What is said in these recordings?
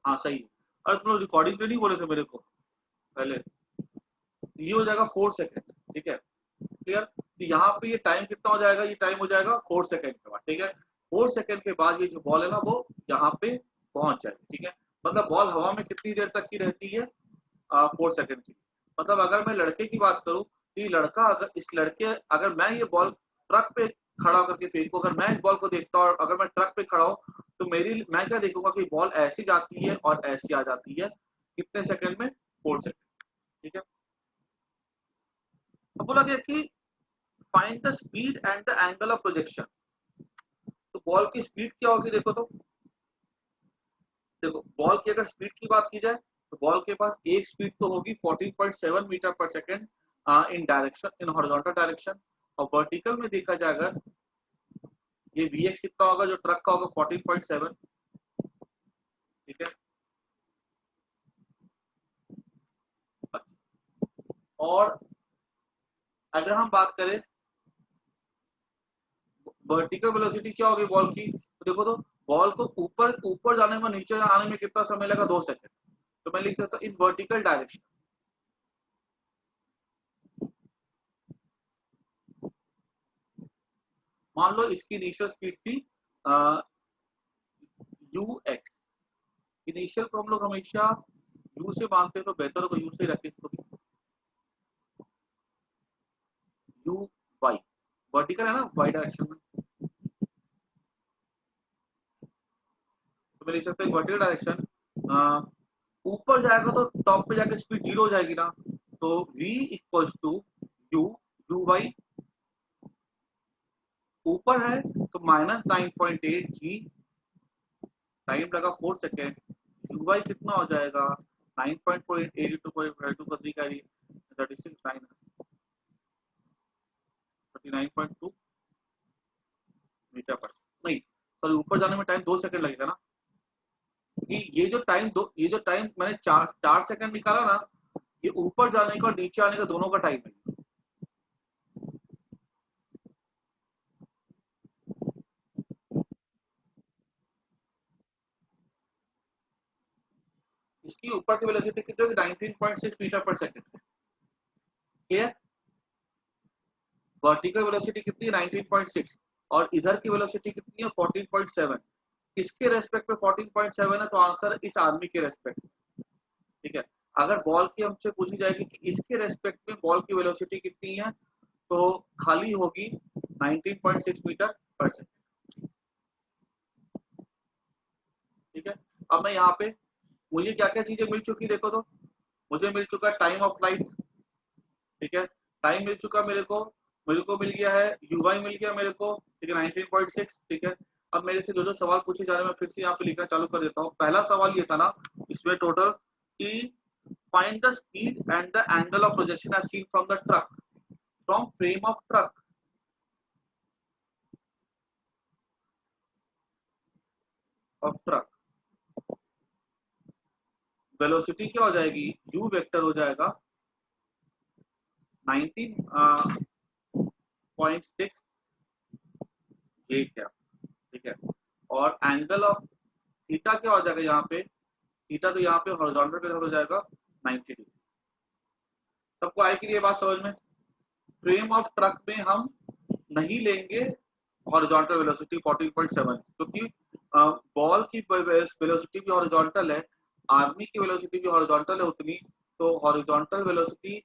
हाँ सही है। अरे तुम लोग रिकॉर्डिंग पे नहीं बोले थे मेरे को पहले, ये हो जाएगा 4 सेकेंड, ठीक है क्लियर। तो यहाँ पे ये टाइम कितना हो जाएगा, ये टाइम हो जाएगा 4 सेकेंड के बाद, ठीक है। 4 सेकेंड के बाद ये जो बॉल है ना वो यहाँ पे पहुंच जाएगी, ठीक है। मतलब बॉल हवा में कितनी देर तक की रहती है, 4 सेकेंड की। मतलब अगर मैं लड़के की बात करूं तो ये लड़का, अगर इस लड़के, अगर मैं ये बॉल ट्रक पे खड़ा करके फेंकूं, अगर मैं इस बॉल को देखता हूं और अगर मैं ट्रक पे खड़ा हूं तो मैं क्या देखूंगा कि बॉल ऐसी जाती है और ऐसी आ जाती है, कितने सेकंड में, 4 सेकंड, ठीक है। अब बोला गया कि find the speed and the angle of projection. तो बॉल की स्पीड क्या होगी, देखो तो, देखो बॉल की अगर स्पीड की बात की जाए तो बॉल के पास एक स्पीड तो होगी 14.7 मीटर पर second in direction, in horizontal direction. और वर्टिकल में देखा जाए अगर, ये वीएक्स कितना होगा जो ट्रक का होगा, 14.7, ठीक है। और अगर हम बात करें वर्टिकल वेलोसिटी क्या होगी बॉल की, तो देखो तो बॉल को ऊपर ऊपर जाने में, नीचे आने में कितना समय लगा, 2 सेकंड। तो मैं लिख देता हूं इन वर्टिकल डायरेक्शन। मान लो इसकी इनिशियल स्पीड थी यू एक्स। इनिशियल को हम लोग हमेशा यू से मानते हैं तो बेहतर होगा यू से रखें इसको भी, यू वाई, वर्टिकल है ना, वाई डायरेक्शन में। तो मैं लिख सकता हूँ वर्टिकल डायरेक्शन, ऊपर जाएगा तो टॉप पे जाके स्पीड 0 हो जाएगी ना, तो v equals to u, u y, ऊपर है तो -9.8 g, टाइम लगा 4 सेकेंड, यू वाई कितना हो जाएगा 9.48 का 3 का 36 39.2 मीटर पर, नहीं सॉरी, ऊपर जाने में टाइम 2 सेकंड लगेगा ना, क्योंकि ये जो टाइम मैंने 4 सेकंड निकाला ना, ये ऊपर जाने का और नीचे आने का दोनों का टाइम है। इसकी ऊपर की वेलोसिटी कितनी होगी, 19.6 मीटर पर सेकंड, क्लियर। वर्टिकल वेलोसिटी कितनी है, 19.6, और इधर की वेलोसिटी कितनी है, 14.7। किसके रेस्पेक्ट में 14.7 है, तो आंसर इस आदमी के रेस्पेक्ट में, ठीक है। अगर बॉल की हमसे पूछी जाएगी कि इसके रेस्पेक्ट में बॉल की वेलोसिटी कितनी है, तो खाली होगी 19.6 मीटर पर सेकंड, ठीक है। अब मैं यहाँ पे, मुझे क्या क्या चीजें मिल चुकी देखो तो, मुझे मिल चुका टाइम ऑफ फ्लाइट, ठीक है, टाइम मिल चुका मेरे को मिल गया है यूवाई मिल गया मेरे को, ठीक है 19.6, ठीक है। अब मेरे से जो जो सवाल पूछे जा रहे हैं मैं फिर से यहाँ पे लिखना चालू कर देता हूँ। पहला सवाल ये था ना इसमें टोटल कि find the speed and the angle of projection as seen from the truck, from frame of truck, of truck. Velocity क्या हो जाएगी, यू वेक्टर हो जाएगा 19.6 जे कैप, ठीक है। और एंगल ऑफ थीटा क्या हो जाएगा यहाँ पे, थीटा तो यहाँ पे हॉरिजॉन्टल के साथ हो जाएगा 90 डिग्री। सबको आए कि ये बात समझ में। फ्रेम ऑफ ट्रक में हम नहीं लेंगे हॉरिजॉन्टल वेलोसिटी 14.7, क्योंकि बॉल की वेलोसिटी भी हॉरिजॉन्टल है, आर्मी की वेलोसिटी भी हॉरिजॉन्टल है उतनी, तो हॉरिजॉन्टल वेलोसिटी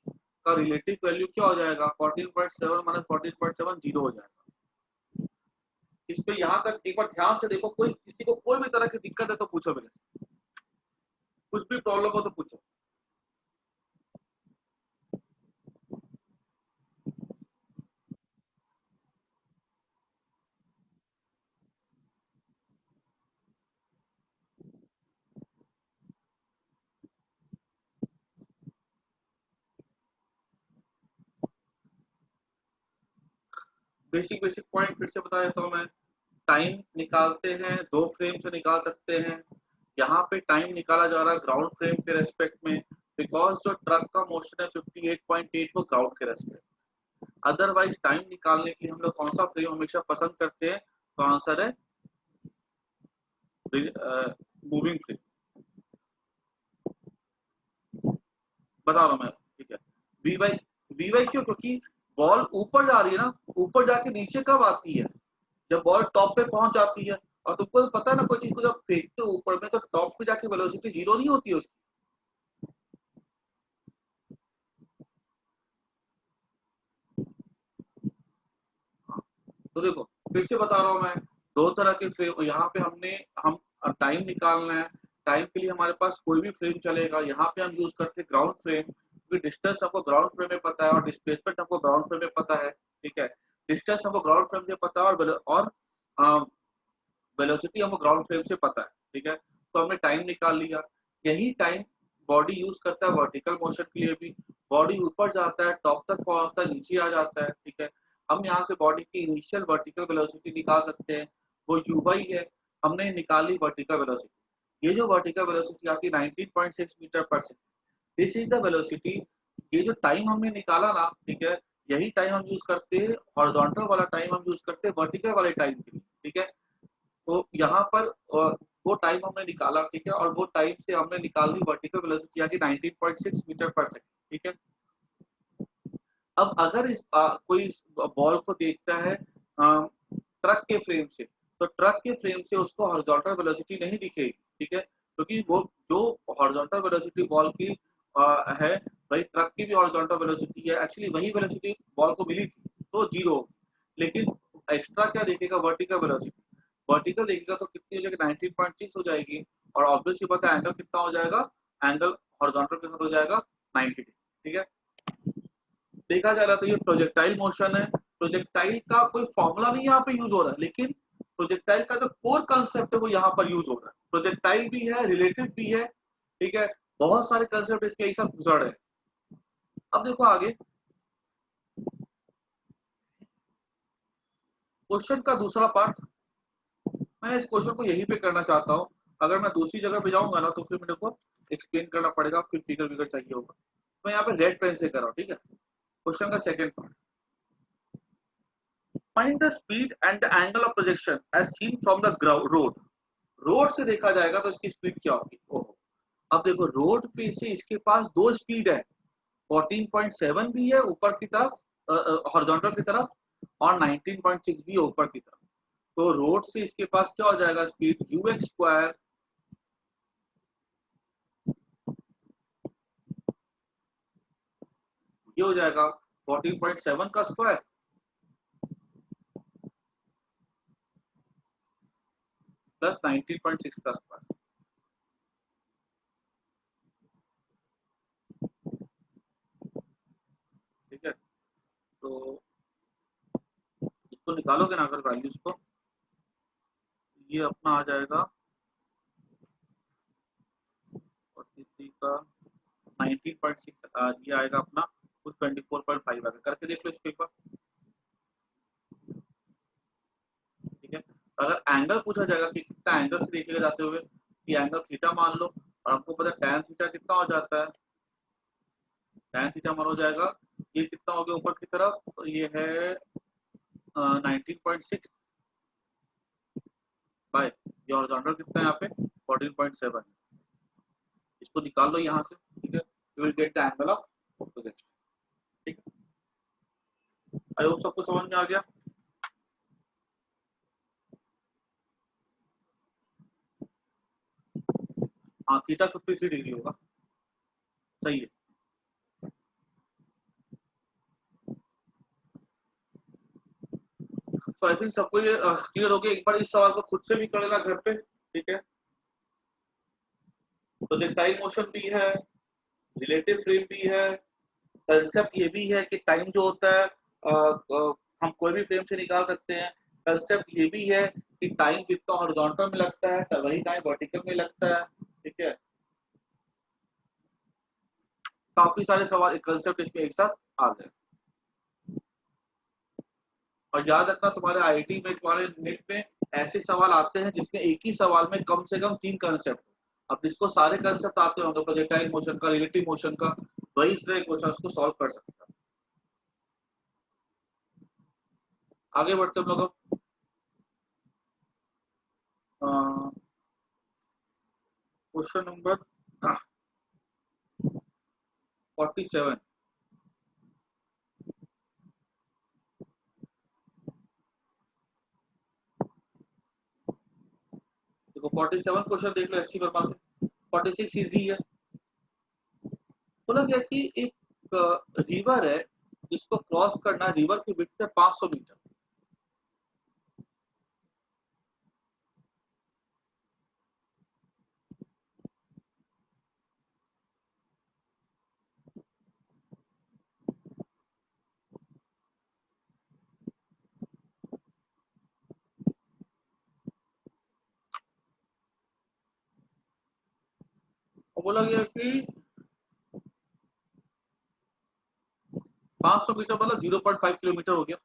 का रिलेटिव वैल्यू क्या हो जाएगा 14.7 माइनस 14.7 जीरो हो जाएगा। इस पे यहाँ तक एक बार ध्यान से देखो, कोई किसी को कोई भी तरह की दिक्कत है तो पूछो मेरे से, कुछ भी प्रॉब्लम हो तो पूछो। बेसिक बेसिक पॉइंट फिर से बता देता हूँ मैं। टाइम निकालते हैं, दो फ्रेम से निकाल सकते हैं। यहाँ पे टाइम निकाला जा रहा है ग्राउंड फ्रेम के रेस्पेक्ट में, बिकॉज जो ट्रक का मोशन है 58.8 वो ग्राउंड के रेस्पेक्ट। अदरवाइज टाइम निकालने के लिए हम लोग कौन सा फ्रेम हमेशा पसंद करते हैं, तो आंसर है मूविंग फ्रेम। बता रहा हूँ मैं, ठीक है। वी वाई क्यों, क्योंकि बॉल ऊपर जा रही है ना, ऊपर जाके नीचे कब आती है, जब बॉल टॉप पे पहुंच जाती है। और तुमको तो पता है ना, कोई चीज को जब फेंकते हो ऊपर में तो टॉप पे जाके वेलोसिटी जीरो नहीं होती है उसकी। हाँ, तो देखो फिर से बता रहा हूँ मैं, दो तरह के फ्रेम यहाँ पे हम टाइम निकालना है। टाइम के लिए हमारे पास कोई भी फ्रेम चलेगा। यहाँ पे हम यूज करते हैं ग्राउंड फ्रेम, क्योंकि डिस्टेंस हमको ग्राउंड फ्रेम में पता है और डिस्प्लेसमेंट हमको ग्राउंड फ्रेम में पता है, ठीक है। डिस्टेंस हमको ग्राउंड फ्रेम से पता है और वेलोसिटी हमको ग्राउंड फ्रेम से पता है, ठीक है। तो हमने टाइम निकाल लिया। यही टाइम बॉडी यूज करता है वर्टिकल मोशन के लिए भी। बॉडी ऊपर जाता है, टॉप तक पहुंचता है, नीचे आ जाता है, ठीक है। हम यहाँ से बॉडी की इनिशियल वर्टिकल वेलोसिटी निकाल सकते हैं, वो u है। हमने निकाली वर्टिकल वेलोसिटी। ये जो वर्टिकल वेलोसिटी आती है 19.6 मीटर पर second, this is the velocity. ये जो टाइम हमने निकाला ना, ठीक है, यही टाइम हम यूज करते हैं, हॉरिजॉन्टल वाला टाइम हम यूज करते हैं वर्टिकल वाले टाइम के लिए, ठीक है। तो यहाँ पर वो टाइम हमने निकाला, ठीक है, और वो टाइम से हमने निकाल दी वर्टिकल वेलोसिटी आ गई 19.6 मीटर पर सेकंड, ठीक है। अब अगर कोई इस बॉल को देखता है ट्रक के फ्रेम से, तो ट्रक के फ्रेम से उसको हॉरिजॉन्टल वेलोसिटी नहीं दिखेगी, ठीक है, क्योंकि वो जो हॉरिजॉन्टल वेलोसिटी बॉल की है, वही ट्रक की भी हॉरिजॉन्टल वेलोसिटी है। एक्चुअली वही वेलोसिटी बॉल को मिली थी, तो जीरो। लेकिन एक्स्ट्रा क्या देखेगा, वर्टिकल वेलोसिटी। वर्टिकल देखेगा तो कितनी हो जाएगी, 19.6 हो जाएगी। और ऑब्वियसली पता है एंगल कितना हो जाएगा, एंगल हॉरिजॉन्टल के साथ हो जाएगा 90 डिग्री, ठीक है। देखा जा रहा था, ये प्रोजेक्टाइल मोशन है। प्रोजेक्टाइल का कोई फॉर्मूला नहीं यहाँ पे यूज हो रहा है, लेकिन प्रोजेक्टाइल का जो कोर कंसेप्ट है वो यहाँ पर यूज हो रहा है। प्रोजेक्टाइल भी है, रिलेटिव भी है, ठीक है। बहुत सारे कंसेप्ट इसके एक साथ गुजर रहे हैं। अब देखो आगे क्वेश्चन का दूसरा पार्ट। मैं इस क्वेश्चन को यहीं पे करना चाहता हूँ। अगर मैं दूसरी जगह पे जाऊंगा ना तो फिर मेरे को एक्सप्लेन करना पड़ेगा, फिर फिगर विगर चाहिए होगा। मैं यहाँ पे रेड पेन से कर रहा हूँ, ठीक है। क्वेश्चन का second part, find the speed and the angle of projection as seen from the road. Road से देखा जाएगा तो इसकी स्पीड क्या होगी। ओहो, अब देखो रोड पे से इसके पास दो स्पीड है, 14.7 भी है ऊपर की तरफ हॉरिजॉन्टल की तरफ, और 19.6 भी है ऊपर की तरफ। तो रोड से इसके पास क्या हो जाएगा, स्पीड यू एक्स स्क्वायर, ये हो जाएगा 14.7 का स्क्वायर प्लस 19.6 का स्क्वायर, ठीक है। तो इसको निकालोगे ना अगर वैल्यूज को, ये अपना आ जाएगा 43 का 19.6, ये आएगा अपना कुछ 24.5 आएगा। करके देख लो इस पेपर, ठीक है। अगर एंगल पूछा जाएगा कि कितना एंगल से देखेगा जाते हुए, कि एंगल थीटा मान लो, और हमको पता है tan थीटा कितना हो जाता है। tan थीटा मान हो जाएगा, ये कितना हो गया ऊपर की तरफ, तो ये है 19.6 बाय, ये हॉरिजॉन्टल कितना है यहाँ पे 14.7। इसको निकाल लो यहाँ से, ठीक है, you will get the angle of projection, ठीक है। आई होप सबको समझ में आ गया। हाँ, थीटा 53 डिग्री होगा, सही है। तो आई थिंक सबको ये क्लियर हो गया। एक बार इस सवाल को खुद से भी कर लेना घर पे, ठीक है। प्रोजेक्टाइल मोशन भी है, रिलेटिव फ्रेम भी है, कंसेप्ट ये भी है कि टाइम जो होता है हम कोई भी फ्रेम से निकाल सकते हैं। कंसेप्ट ये भी है कि टाइम जितना हॉरिजॉन्टल में लगता है वही टाइम वर्टिकल में लगता है, ठीक है। काफी सारे सवाल कंसेप्ट इसमें एक साथ आ गए। और याद रखना, तुम्हारे आईआईटी में, तुम्हारे नेट में ऐसे सवाल आते हैं जिसमें एक ही सवाल में कम से कम 3 कंसेप्ट। अब जिसको सारे कंसेप्ट आते होंगे प्रोजेक्टाइल मोशन का, रिलेटिव मोशन का, वही इस तरह क्वेश्चन को सॉल्व कर सकता है। आगे बढ़ते हम लोग क्वेश्चन नंबर 47। देखो 47 क्वेश्चन देख लो एससी वर्मा से। 46 इजी है। बोला गया कि एक रिवर है जिसको क्रॉस करना, रिवर की विड्थ है 500 मीटर। और बोला गया कि 500 मीटर मतलब 0.5 किलोमीटर हो गया।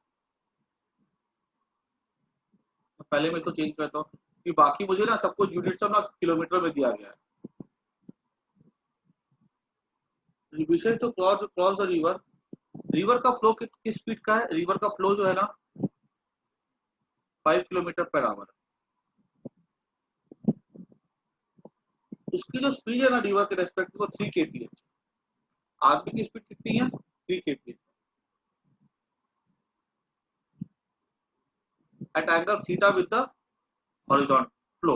पहले मैं इसको चेंज करता हूँ कि बाकी मुझे ना सब कुछ यूनिट सब ना किलोमीटर में दिया गया है। विशेष तो cross cross the river, river का फ्लो किस स्पीड का है? रिवर का फ्लो जो है ना 5 किलोमीटर पर आवर। उसकी जो स्पीड है ना रिवर के रेस्पेक्ट वो 3 kph। आदमी की स्पीड कितनी है? 3 kph at angle theta with the horizontal flow.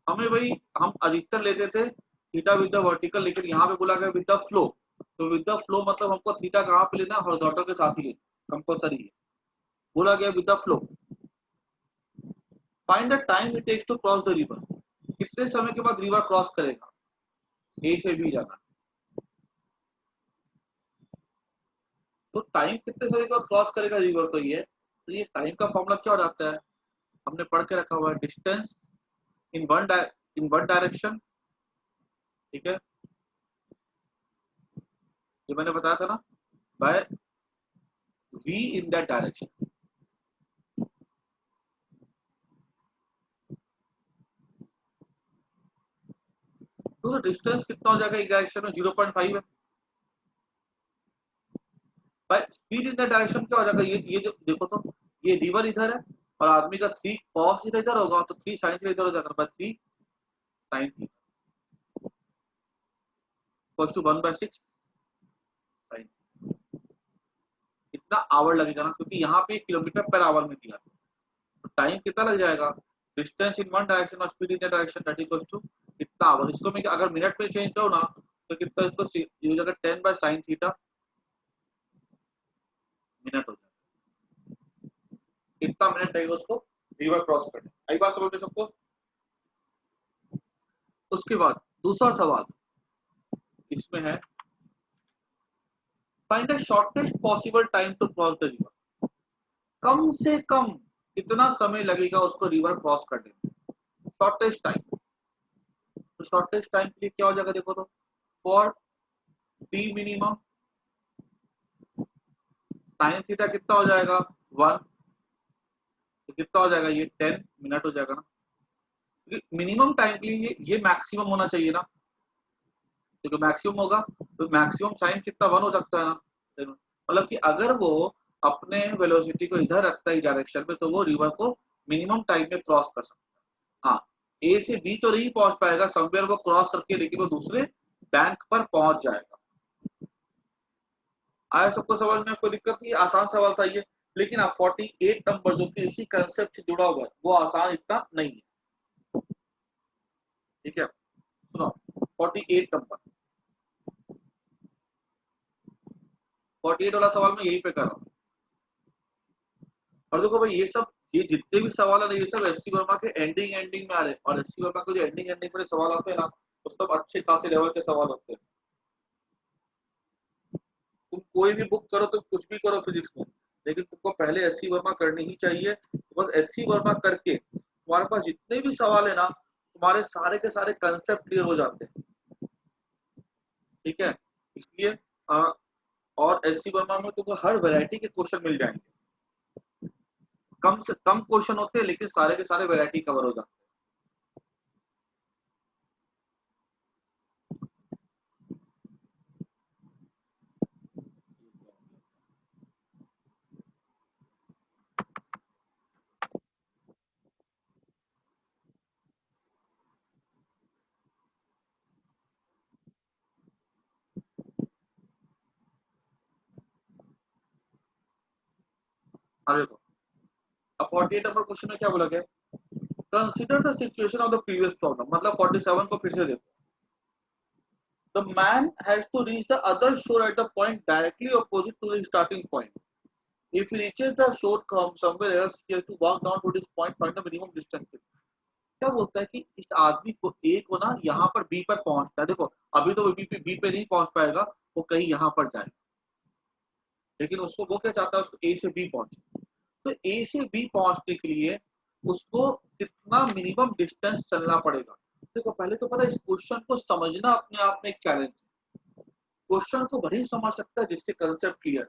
हमें भाई हम अधिकतर लेते थे थीटा विद द वर्टिकल, लेकिन यहाँ पे बोला गया विद द फ्लो। तो विद द फ्लो मतलब हमको थीटा कहाँ पे लेना है? हॉरिजॉन्टल के साथ ही कंपलसरी है। बोला गया with the flow. Find the time it takes to cross the river. कितने समय के बाद रिवर क्रॉस करेगा? ए से बी जाना। तो टाइम कितने समय के बाद क्रॉस करेगा रिवर को ये? तो ये टाइम का फॉर्मूला क्या हो जाता है? हमने पढ़ के रखा हुआ है, डिस्टेंस इन वन डायरेक्शन। ठीक है, ये मैंने बताया था ना, by v in that direction. तो डिस्टेंस कितना हो जाएगा? एक डायरेक्शन में 0.5 है। By speed in that direction क्या हो जाएगा? ये जो देखो तो ये रिवर इधर है और आदमी का 3 cos थीटा इधर होगा तो 3 sin थीटा इधर हो जाएगा, by 3 sin theta equals to 1/6 sin। इतना आवर लगेगा ना, क्योंकि यहाँ पे किलोमीटर पर आवर में दिया, तो टाइम कितना लग जाएगा? डिस्टेंस इन वन डायरेक्शन और speed in that direction that equals to कितना आवर। इसको मैं अगर मिनट में चेंज करूँ ना तो कितना, इसको ये हो जाएगा 10/sin थीटा मिनट हो जाएगा। कितना मिनट लगेगा उसको रिवर क्रॉस करने? आई बात समझ में सबको? उसके बाद दूसरा सवाल इसमें है, find the shortest possible time to cross the river. कम से कम कितना समय लगेगा उसको रिवर क्रॉस करने में? Shortest time. तो शॉर्टेस्ट टाइम के लिए क्या हो जाएगा देखो तो, for T minimum sine theta कितना हो जाएगा? 1। तो कितना हो जाएगा? ये 10 मिनट हो जाएगा ना। मिनिमम टाइम के लिए ये मैक्सिमम होना चाहिए ना, तो मैक्सिमम होगा तो मैक्सिमम साइन कितना 1 हो सकता है ना। मतलब कि अगर वो अपने वेलोसिटी को इधर रखता है डायरेक्शन में तो वो रिवर को मिनिमम टाइम में क्रॉस कर सकता है। हाँ, ए से बी तो नहीं पहुंच पाएगा, समवेयर वो क्रॉस करके, लेकिन वो दूसरे बैंक पर पहुंच जाएगा। आया सबको समझ में? कोई दिक्कत नहीं, आसान सवाल था ये। लेकिन आप 48 नंबर जो कि इसी कंसेप्ट से जुड़ा हुआ है वो आसान इतना नहीं है। ठीक है, सुनो 48 नंबर, 48 वाला सवाल मैं यहीं पे कर रहा हूँ। और देखो भाई ये जितने भी सवाल है ना ये सब एससी वर्मा के एंडिंग एंडिंग में आ रहे हैं, और एससी वर्मा के जो एंडिंग एंडिंग में सवाल आते हैं ना वो सब अच्छे खासे लेवल के सवाल होते हैं। तुम कोई भी बुक करो, तुम कुछ भी करो फिजिक्स में, लेकिन तुमको पहले एससी वर्मा करनी ही चाहिए। तो बस एससी वर्मा करके तुम्हारे पास जितने भी सवाल है ना तुम्हारे सारे के सारे कंसेप्ट क्लियर हो जाते हैं। ठीक है, इसलिए और एससी वर्मा में तुमको हर वैरायटी के क्वेश्चन मिल जाएंगे। कम से कम क्वेश्चन होते हैं लेकिन सारे के सारे वैरायटी कवर हो जाते हैं। अब देखो, अब 48 नंबर क्वेश्चन में क्या बोला गया, consider the situation of the previous problem, मतलब 47 को फिर से देखो। The man has to reach the other shore at the point directly opposite to the starting point. If he reaches the shore from somewhere else, he has to walk down to this point, find the minimum distance. क्या बोलता है कि इस आदमी को ए को ना यहाँ पर बी पर पहुंचना है। देखो अभी तो बी पे नहीं पहुंच पाएगा, वो कहीं यहाँ पर जाए, लेकिन उसको वो क्या चाहता है, उसको ए से बी पहुंचे। तो ए से बी पहुंचने के लिए उसको कितना मिनिमम डिस्टेंस चलना पड़ेगा। देखो पहले तो पता है, इस क्वेश्चन को समझना अपने आप में एक चैलेंज है। क्वेश्चन को भले ही समझ सकता है जिसके कंसेप्ट क्लियर है।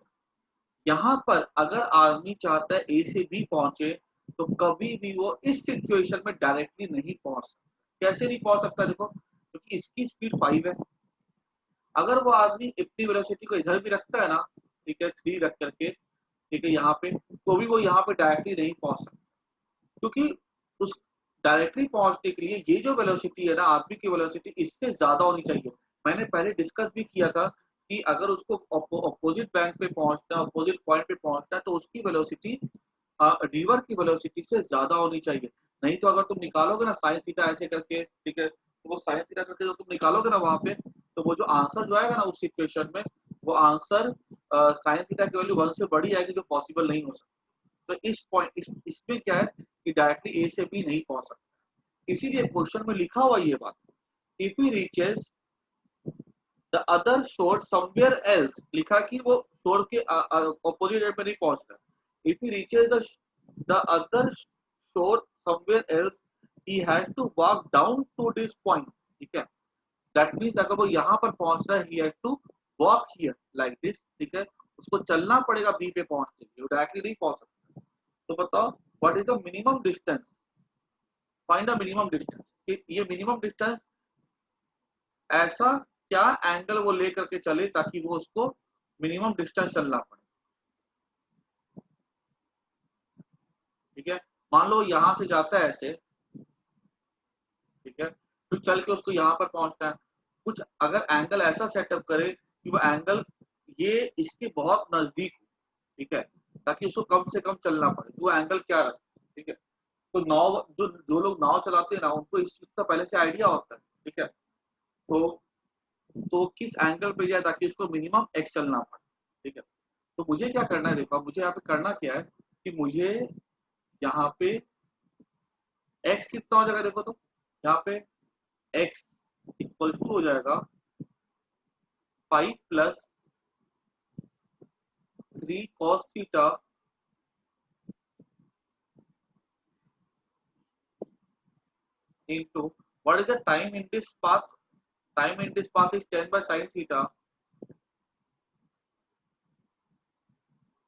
यहाँ पर अगर आदमी चाहता है ए से बी पहुंचे, तो कभी भी वो इस सिचुएशन में डायरेक्टली नहीं पहुंच सकता। कैसे नहीं पहुंच सकता, देखो क्योंकि इसकी स्पीड 5 है। अगर वो आदमी अपनी वेलोसिटी को इधर भी रखता है ना, ठीक है, 3 रख करके, ठीक है, यहाँ पे, तो भी वो यहाँ पे डायरेक्टली नहीं पहुंच सकता, क्योंकि उस डायरेक्टली पहुंचने के लिए ये जो वेलोसिटी है ना, आदमी की वेलोसिटी इससे ज्यादा होनी चाहिए। मैंने पहले डिस्कस भी किया था कि अगर उसको अपोजिट बैंक पे पहुंचना, अपोजिट पॉइंट पे पहुंचना है, तो उसकी वेलोसिटी रिवर की वेलोसिटी से ज्यादा होनी चाहिए। नहीं तो अगर तुम निकालोगे ना साइन थीटा ऐसे करके, ठीक है, तो वो साइन थीटा करके जो तुम निकालोगे ना वहां पे, तो वो जो आंसर जो आएगा ना उस सिचुएशन में, वो आंसर साइन थीटा की वैल्यू 1 से बड़ी आएगी, जो पॉसिबल नहीं हो सकता। तो इस पॉइंट इसमें क्या है कि डायरेक्टली ए से बी नहीं पहुंच सकता। इसीलिए क्वेश्चन में लिखा हुआ ये बात, if he reaches the other shore somewhere else, लिखा कि वो शोर के अपोजिट एंड पे नहीं पहुंच रहा। If he reaches the other shore somewhere else, he has to walk down to this point, ठीक है। दैट मींस अगर वो यहाँ पर पहुंच रहा है, he has to walk here like this, ठीक है, उसको चलना पड़ेगा बी पे पहुंचने के लिए, वो डायरेक्टली नहीं पहुंच सकता। तो बताओ what is the minimum distance, find the minimum distance. ये मिनिमम डिस्टेंस ऐसा क्या एंगल वो ले करके चले ताकि वो उसको मिनिमम डिस्टेंस चलना पड़े, ठीक है। मान लो यहां से जाता है ऐसे, ठीक है, फिर चल के उसको यहाँ पर पहुंचना है। कुछ अगर एंगल ऐसा सेटअप करे कि वो एंगल ये इसके बहुत नजदीक हो, ठीक है, ताकि उसको कम से कम चलना पड़े, तो वो एंगल क्या रखे, ठीक है। तो नाव जो लोग नाव चलाते हैं ना, उनको इस चीज का पहले से आइडिया होता है, ठीक है। तो किस एंगल पे जाए ताकि उसको मिनिमम एक्स चलना पड़े, ठीक है। तो मुझे क्या करना है, देखो मुझे यहाँ पे करना क्या है कि मुझे यहाँ पे एक्स कितना हो जाएगा, देखो तो यहाँ पे एक्स इक्वल टू हो जाएगा 5 + 3 cos theta into what is the time in this path, time in this path is 10/sin theta,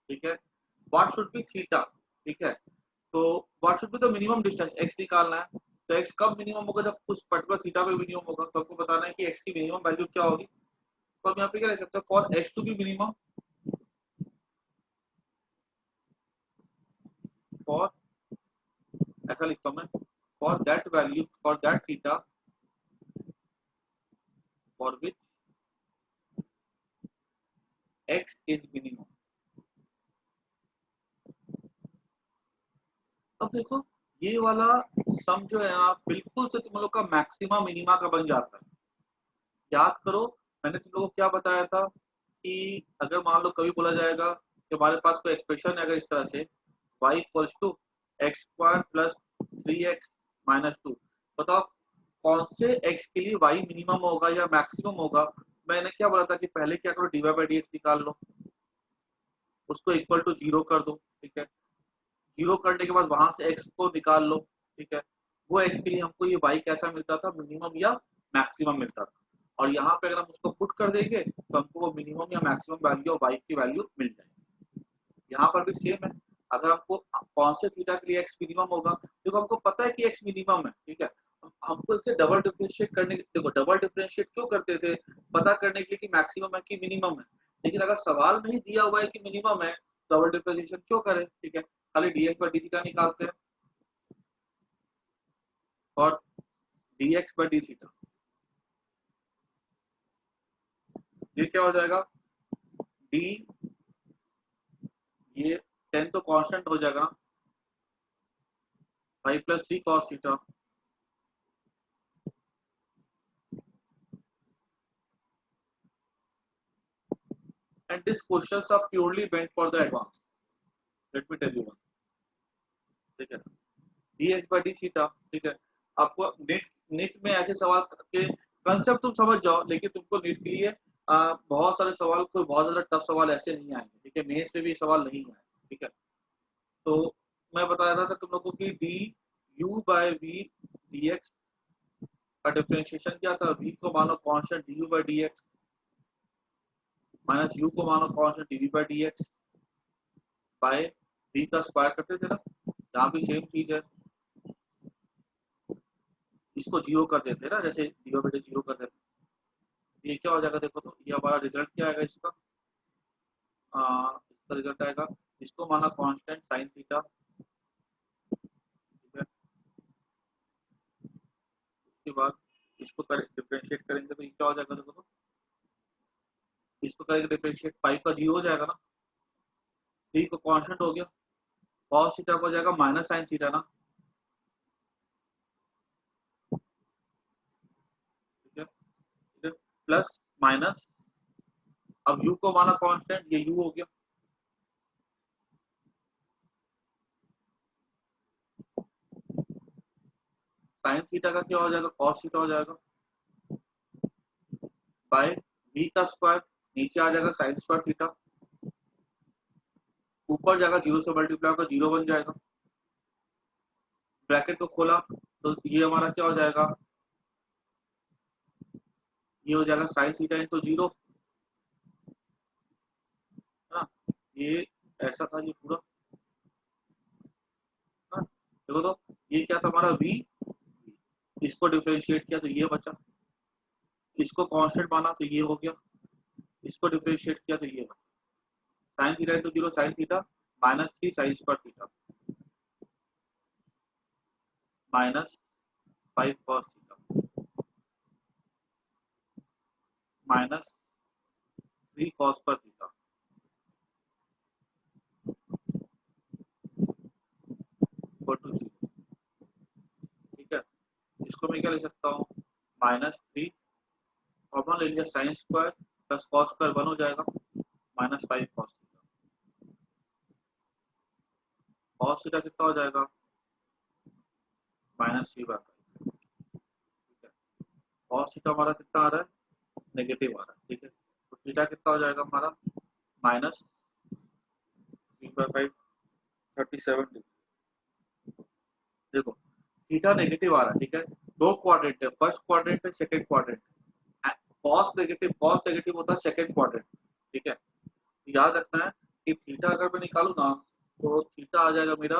ठीक है। what should be theta, ठीक है। तो what should be the minimum distance, x निकालना है। तो x कब मिनिमम होगा, जब उस पर्टिकुलर थीटा पे मिनिमम होगा। तो आपको बताना है कि x की मिनिमम वैल्यू क्या होगी। तो हम यहाँ पे क्या लिख सकते हैं, for x to be minimum, for, ऐसा लिखता हूँ मैं, for that value, for that theta for which x is minimum. अब देखो ये वाला सम जो है ना, बिल्कुल से तुम लोग का मैक्सिमा मिनिमा का बन जाता है। याद करो मैंने तुम लोगों को क्या बताया था कि अगर मान लो कभी बोला जाएगा कि हमारे पास कोई एक्सप्रेशन है अगर इस तरह से, y equals to x² + 3x - 2, बताओ कौन से x के लिए y मिनिमम होगा या मैक्सिमम होगा। मैंने क्या बोला था कि पहले क्या करो, dy/dx निकाल लो, उसको इक्वल टू 0 कर दो, ठीक है। 0 करने के बाद वहां से x को निकाल लो, ठीक है। वो x के लिए हमको ये y कैसा मिलता था, मिनिमम या मैक्सिमम मिलता था। और यहाँ पे अगर हम उसको पुट कर देंगे तो हमको वो मिनिमम या मैक्सिमम वैल्यू और y की वैल्यू मिल जाएगी। यहाँ पर भी सेम है। अगर हमको कौन से थीटा के लिए x मिनिमम होगा, देखो हमको पता है कि x मिनिमम है, ठीक है। हमको इससे डबल डिफरेंशिएट करने, देखो डबल डिफरेंशिएट क्यों करते थे, पता करने के लिए कि मैक्सिमम है कि मिनिमम है। लेकिन अगर सवाल में ही दिया हुआ है कि मिनिमम है, डबल डिफरेंशिएशन क्यों करें, ठीक है। खाली dx/d थीटा निकालते हैं, और dx/d थीटा, ये क्या हो जाएगा, d, ये 10 तो कांस्टेंट हो जाएगा ना, 5 + 3 cos theta, and these questions are purely meant for the advanced. Let me tell you one. ठीक है, dx by d थीटा, ठीक है। आपको नीट नीट में ऐसे सवाल के कंसेप्ट तुम समझ जाओ, लेकिन तुमको नीट के लिए बहुत सारे सवाल, कोई बहुत ज्यादा टफ सवाल ऐसे नहीं आएंगे, ठीक है। मेंस में भी सवाल नहीं आए, ठीक है। तो मैं बता रहा था तुम लोगों की d u by v d x का डिफरेंशिएशन क्या था, v को मानो constant d u by d x minus u को मानो constant d v by d x by v का स्क्वायर करते थे ना, यहाँ भी सेम चीज है, इसको जीरो कर देते हैं ना, जैसे डी बटे जीरो कर देते हैं। ये क्या हो जाएगा देखो, तो ये हमारा रिजल्ट क्या आएगा इसका, इसका रिजल्ट आएगा, इसको माना कांस्टेंट साइन थीटा, ठीक है। उसके बाद इसको डिफरेंशिएट करेंगे तो ये क्या हो जाएगा देखो, तो इसको करेंगे डिफरेंशिएट, 5 का जीरो हो जाएगा ना, 3 को कांस्टेंट हो गया, कॉस थीटा हो जाएगा माइनस साइन थीटा ना, ठीक है, प्लस माइनस, अब u को माना कांस्टेंट, ये u हो गया, साइन थीटा का क्या हो जाएगा, कॉस थीटा हो जाएगा, बाय v का स्क्वायर, नीचे आ जाएगा साइन स्क्वायर थीटा, ऊपर जाएगा जीरो से मल्टीप्लाई होगा, जीरो बन जाएगा, ब्रैकेट को खोला तो ये हमारा क्या हो जाएगा, ये हो जाएगा साइन थीटा इंटू जीरो, है ना। ये ऐसा था ये पूरा, है ना। देखो तो ये क्या था हमारा v, इसको डिफरेंशिएट किया तो ये बचा, इसको कांस्टेंट माना तो ये हो गया, इसको डिफरेंशिएट किया तो ये बचा, sine theta into zero sine theta minus 3 sine square theta minus 5 cos theta minus 3 cos पर थीटा इक्वल टू 0, ठीक है। इसको मैं क्या ले सकता हूँ, -3 कॉमन ले लिया, sine square plus cos square 1 हो जाएगा, -5 कॉस थीटा, कॉस थीटा कितना हो जाएगा, -3/5, ठीक है। कॉस थीटा हमारा कितना आ रहा है, नेगेटिव आ रहा है, ठीक है। तो थीटा कितना हो जाएगा हमारा, -3/5, 37 डिग्री। देखो थीटा नेगेटिव आ रहा है, ठीक है, दो क्वाड्रेंट है, फर्स्ट क्वाड्रेंट है, सेकंड क्वाड्रेंट, कॉस नेगेटिव होता है सेकंड क्वाड्रेंट, ठीक है। याद रखना है कि थीटा अगर मैं निकालू ना, तो थीटा आ जाएगा मेरा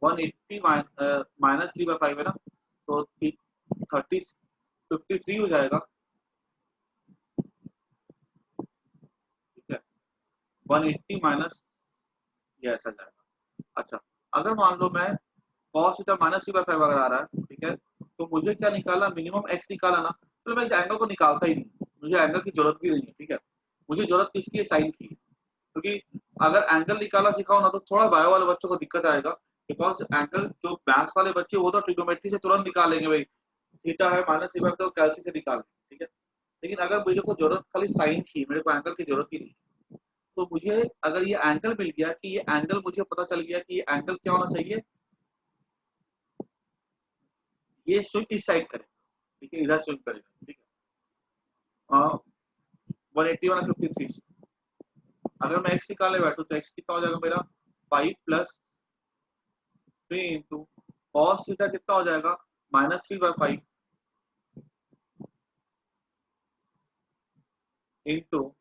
180 -3/5 है ना, तो 53 हो जाएगा, ठीक है। 180 माइनस ये ऐसा जाएगा। अच्छा, अगर मान लो मैं cos थीटा -3/5 अगर आ रहा है, ठीक है, तो मुझे क्या निकाला, मिनिमम x निकाला ना, तो मैं इस एंगल को निकालता ही नहीं, मुझे एंगल की जरूरत भी नहीं है, ठीक है। मुझे जरूरत किसकी है, साइन की, क्योंकि अगर एंगल निकाला सिखाओ ना तो थोड़ा बायो वाले बच्चों को दिक्कत आएगा, बिकॉज एंगल जो मैथ्स वाले बच्चे वो तो ट्रिग्नोमेट्री से तुरंत निकालेंगे, भाई थीटा है -3/5 तो कैलसी से निकाल, ठीक है। लेकिन अगर मेरे को जरूरत खाली साइन की, मेरे को एंगल की जरूरत ही नहीं, तो मुझे अगर ये एंगल मिल गया, कि ये एंगल मुझे पता चल गया कि ये एंगल क्या होना चाहिए, ये स्विंग इस साइड करेगा, ठीक है, इधर स्विंग करेगा, ठीक है। 180 वाला 53, अगर मैं x निकालने बैठू तो x कितना हो जाएगा मेरा, 5 + 3 इंटू कॉस थीटा कितना हो जाएगा, -3/5 इंटू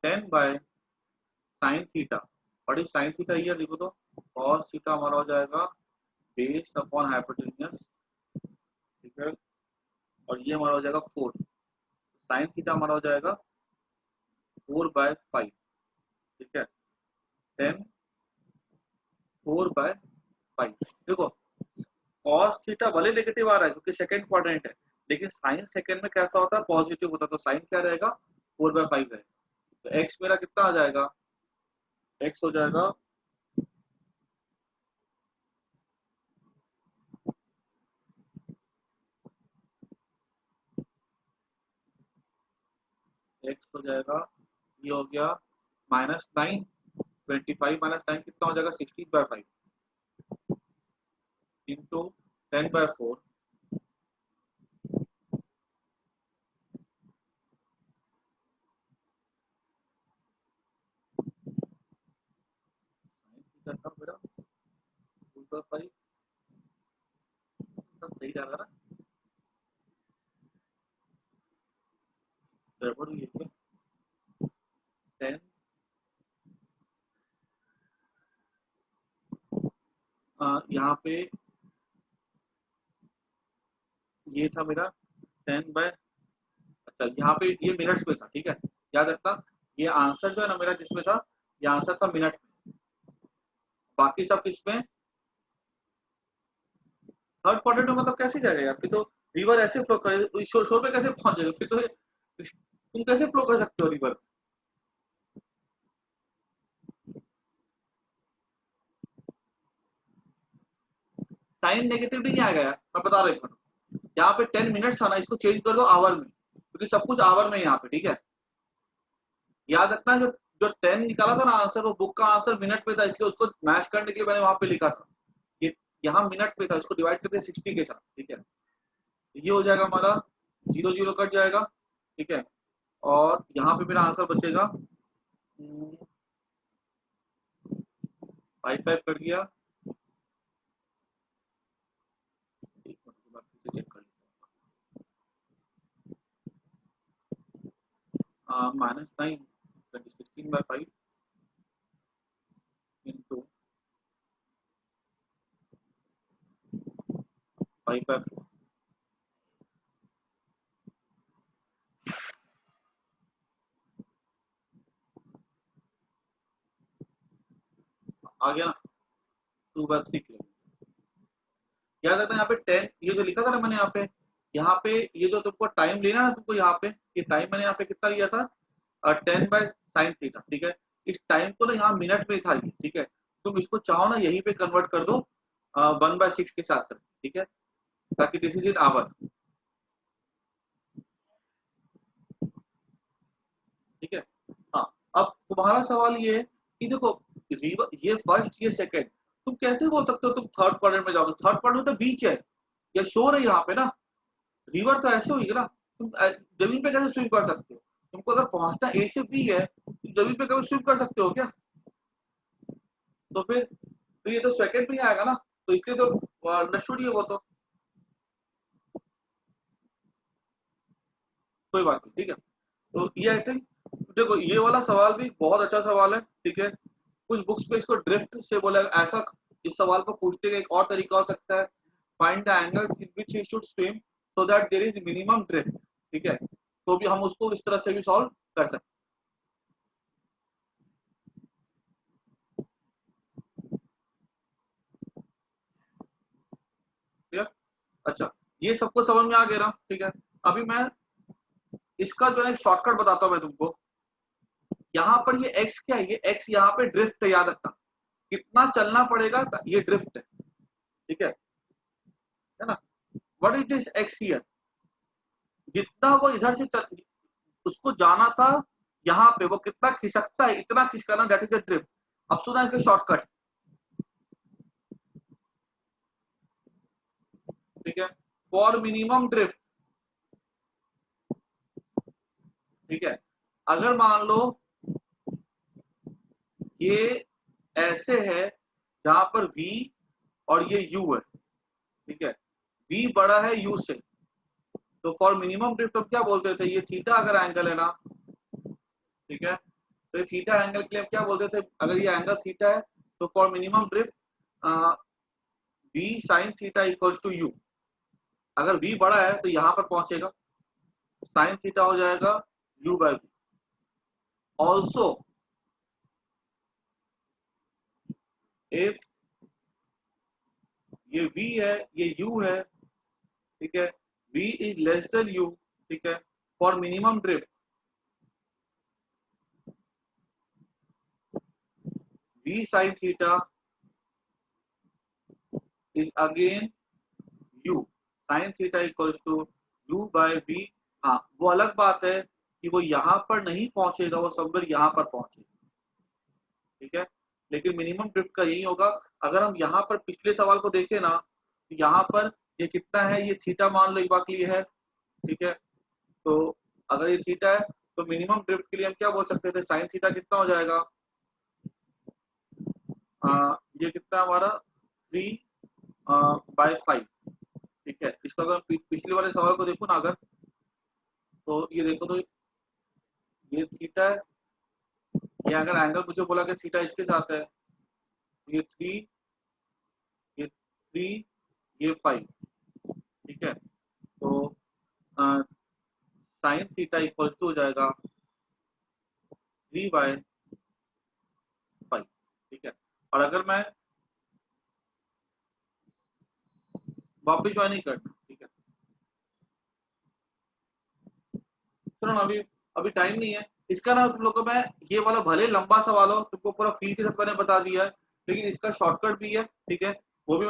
10/sin थीटा, और इस साइन थीटा ये लिखो तो कॉस थीटा हमारा हो जाएगा बेस अपॉन हाइपोटेन्यूज, ठीक है, और ये हमारा हो जाएगा 4, साइन थीटा हमारा हो जाएगा 4/5, ठीक है, 10 4/5। देखो कॉस थीटा भले नेगेटिव आ रहा है क्योंकि सेकंड क्वाड्रेंट है, लेकिन साइन सेकंड में कैसा होता है, पॉजिटिव होता है, तो साइन क्या रहेगा, 4/5 रहेगा, तो x मेरा कितना आ जाएगा, x हो जाएगा x हो जाएगा, ये हो गया -9, 25 -9 कितना हो जाएगा 16/5 इंटू 10/4 करना मेरा 2/5 सब सही जाएगा ना, गड़बड़ हुई है क्या? 10 यहाँ पे ये था मेरा 10/, अच्छा यहाँ पे ये मिनट्स में था, ठीक है, याद रखना ये आंसर जो है ना मेरा जिसमें था, ये आंसर था मिनट में, बाकी सब किसमें, थर्ड क्वाड्रेंट में, मतलब कैसे जाएगा यार, फिर तो रिवर ऐसे फ्लो करे, शोर पे कैसे पहुंचेगा, फिर तो तुम कैसे फ्लो कर सकते हो रिवर, साइन नेगेटिव नहीं आएगा यार, मैं बता रहा हूँ, यहाँ पे 10 मिनट्स था ना, इसको चेंज कर दो आवर में, क्योंकि सब कुछ आवर में यहाँ पे, ठीक है, याद रखना जो जो 10 निकाला था ना आंसर, वो बुक का आंसर मिनट में था, इसलिए उसको मैच करने के लिए मैंने वहां पे लिखा था, ये यहाँ मिनट में था, इसको डिवाइड करते 60 के साथ, ठीक है, ये हो जाएगा हमारा 0 0 कट जाएगा, ठीक है, और यहाँ पे मेरा आंसर बचेगा 5 कट गया, एक मिनट के बाद फिर से चेक कर -9 16/5 इंटू 5/4 आ गया ना, 2/3 किलोमीटर, याद रखना यहाँ पे 10, ये जो लिखा था ना मैंने यहाँ पे ये जो तुमको टाइम लेना ना तुमको यहाँ पे, ये टाइम मैंने यहाँ पे कितना लिया था 10/sin थीटा, ठीक है, इस टाइम को ना यहाँ मिनट में था ये, ठीक है, तुम इसको चाहो ना यहीं पे कन्वर्ट कर दो 1/6 के साथ, ठीक है, ताकि दिस इज इन आवर, ठीक है, हाँ, अब तुम्हारा सवाल ये है कि देखो ये फर्स्ट ये सेकंड, तुम कैसे बोल सकते हो तुम थर्ड क्वाड्रेंट में जाओगे, थर्ड क्वाड्रेंट तो बीच है या शोर है यहाँ पे ना, रिवर तो ऐसे हुई ना, तुम जमीन पे कैसे स्विम कर सकते हो, तुमको अगर पहुंचना ए से बी है, तुम जमीन पे कभी स्विम कर सकते हो क्या, तो फिर तो ये तो सेकंड में ही आएगा ना, तो इसलिए तो अंडरस्टूड ही है वो तो, कोई बात नहीं, ठीक है, तो ये आई थिंक, देखो ये वाला सवाल भी बहुत अच्छा सवाल है, ठीक है, कुछ बुक्स पे इसको ड्रिफ्ट से बोला ऐसा, इस सवाल को पूछने का एक और तरीका हो सकता है, find the angle in which he should swim so that there is minimum drift, ठीक है, तो भी हम उसको इस तरह से भी सॉल्व कर सकते हैं, अच्छा, ये सबको समझ में आ गया ना, ठीक है, अभी मैं इसका जो है शॉर्टकट बताता हूँ मैं तुमको, यहाँ पर ये एक्स क्या है, ये एक्स यहाँ पे ड्रिफ्ट है, याद रखना कितना चलना पड़ेगा, ये ड्रिफ्ट है, ठीक है ना, what is this x here, जितना वो इधर से उसको जाना था यहाँ पे, वो कितना खिसकता है इतना खिसकाना, दैट इज अ ड्रिफ्ट, अब सुना इसका शॉर्टकट, ठीक है, फॉर मिनिमम ड्रिफ्ट, ठीक है, अगर मान लो ये ऐसे है जहां पर v और ये u है, ठीक है, v बड़ा है u से, तो फॉर मिनिमम ड्रिफ्ट हम क्या बोलते थे, ये थीटा अगर एंगल है ना, ठीक है, तो ये थीटा एंगल के लिए हम क्या बोलते थे, अगर ये एंगल थीटा है तो for minimum drift v sin theta equals to u, अगर v बड़ा है तो यहाँ पर पहुंचेगा, sin थीटा हो जाएगा u/v, ऑल्सो इफ ये v है ये u है, ठीक है, v is less than u, ठीक है, for minimum drift v sin theta is again u sin theta equals to u by v। हाँ, वो अलग बात है कि वो यहाँ पर नहीं पहुंचेगा, वो समवेयर यहाँ पर पहुंचेगा, ठीक है। लेकिन मिनिमम ड्रिफ्ट का यही होगा। अगर हम यहाँ पर पिछले सवाल को देखें ना, तो यहाँ पर ये कितना है, ये थीटा मान लो एक बार के लिए है, ठीक है। तो अगर ये थीटा है तो मिनिमम ड्रिफ्ट के लिए हम क्या बोल सकते थे, साइन थीटा कितना हो जाएगा, ये कितना हमारा 3/5, ठीक है। इसको अगर पिछले वाले सवाल को देखो ना, अगर तो ये देखो तो ये थीटा है, ये अगर एंगल मुझे बोला कि थीटा इसके साथ है, ये 3, ये 3, ये 5, ठीक है। तो साइन थीटा इक्वल्स टू हो जाएगा 3/5, ठीक है। और अगर मैं वापिस ज्वाइन नहीं करना, ठीक है। सुनो ना, अभी अभी टाइम नहीं है इसका ना, तुम लोग को मैं ये वाला भले लंबा सवाल हो, तुमको पूरा फील के साथ मैंने बता दिया है, लेकिन इसका शॉर्टकट भी है, ठीक है, वो भी